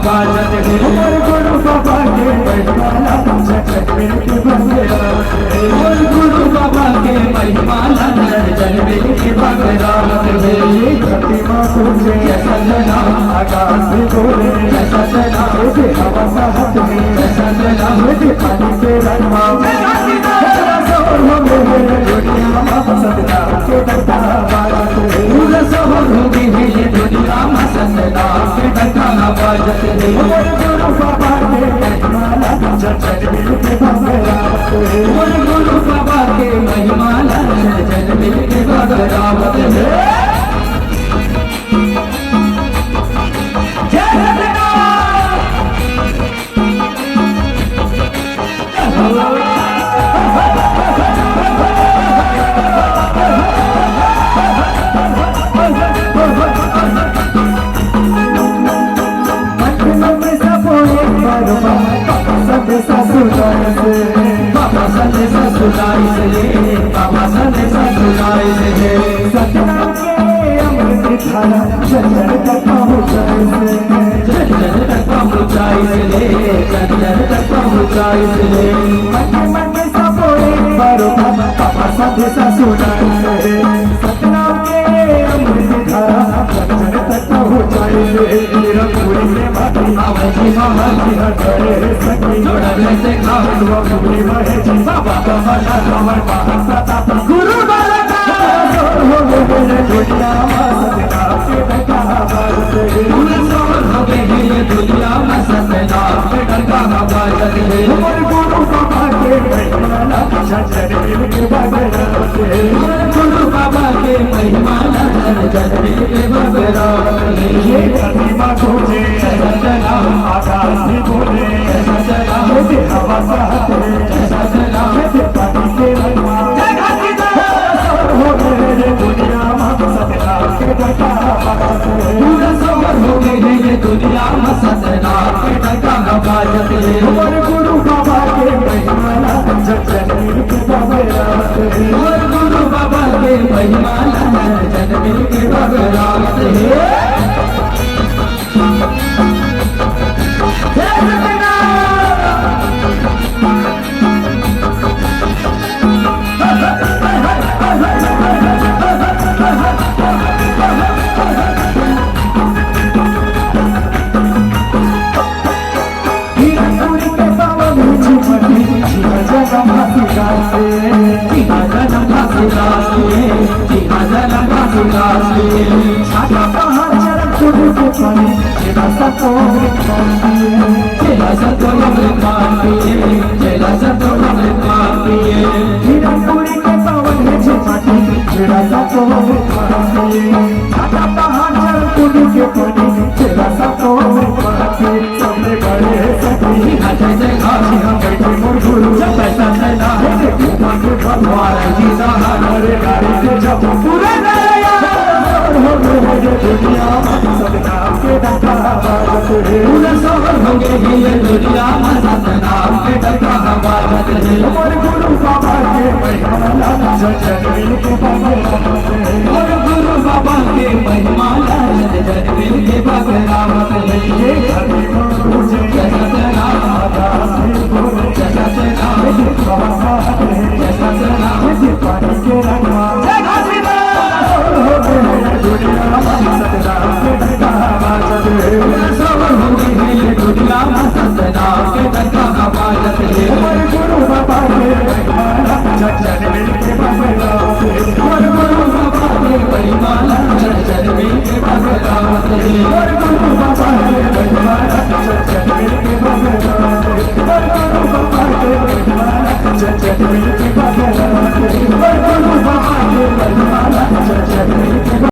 बाजत है और गुरु बाबा के महिमाला जगत मिल के भगरावत है और गुरु बाबा के महिमाला जन मिल के भगरावत है प्रतिमा पूजे सजना आकाश में बोले सजना हवा साहत में सजना पानी के रंगमा सदना के डंका बाजत है होगी ये दुनिया में सतना के डंका बाजत है और गुरु बाबा के महिमाला जगत मिल के भगरावत है और गुरु बाबा के महिमाला जन मिल के भगरावत है बाबा संदेशा सुनाई से बाबा संदेशा सुनाई से सतना के अमृत धारा चंदन तक पहुँचाई से चंदन तक पहुँचाई से चंदन तक पहुँचाई से मन मन सब एक बारो बाबा संदेशा सुनाई से सतना के अमृत धारा चंदन तक पहुँचाई से रंगूरी में भाती आवजी महाजी करे सखी जोड़ने से खाओ पूरी वह जी बाबा कमला कमर महाप्रताप गुरु बालका हो गए दुनिया सदना के डंका बाजत है पूरे सोहर हो गए ये दुनिया में सतना के डंका बाजत है और गुरु बाबा के महिमाला जगत मिल के भगरावत है गुरु बाबा के महिमाला जन मिल के भगरावत है ये प्रतिमा पूजे सजना आकाश में बोले सजना हवा साहत है सजना पानी के रंगमा हो गए दुनिया सदना के डंका बाजत है पूरे सोहर हो गए ये दुनिया में सतना के डंका बाजत है और गुरु बाबा के महिमाला जगत मिल के भगरावत है और गुरु बाबा के महिमाला जन मिल के भगरावत है हीरापुरी के पावन झुमरी जीवा जगम हसीदासे छाता पहाड़ चरण कुदू के पानी जेला सतो हीरापुरी के पावन झुमरी जेला सतो छाता पहाड़ चरण कुदू के पानी जेला सतो सबने गए सखी बैठे मोर गुरु हमारे गाड़ी के जब पूरे हो गए दुनिया सदना के डंका बाजत है और गुरु बाबा के महिमाला जगत मिल के भगरावत है बाबा के महिमाला जन मिल के भगरावत है ये प्रतिमा पूजे आकाश में बोले हवा साहत है पानी के रंगमा हो गए दुनिया सदना के डंका बाजत है दुनिया में सतना के डंका बाजत है और गुरु बाबा के महिमाला जगत मिल के भगरावत है और गुरु बाबा के महिमाला जन मिल के भगरावत है और गुरु बाबा के महिमाला जगत मिल के भगरावत है और गुरु बाबा के महिमाला जगत मिल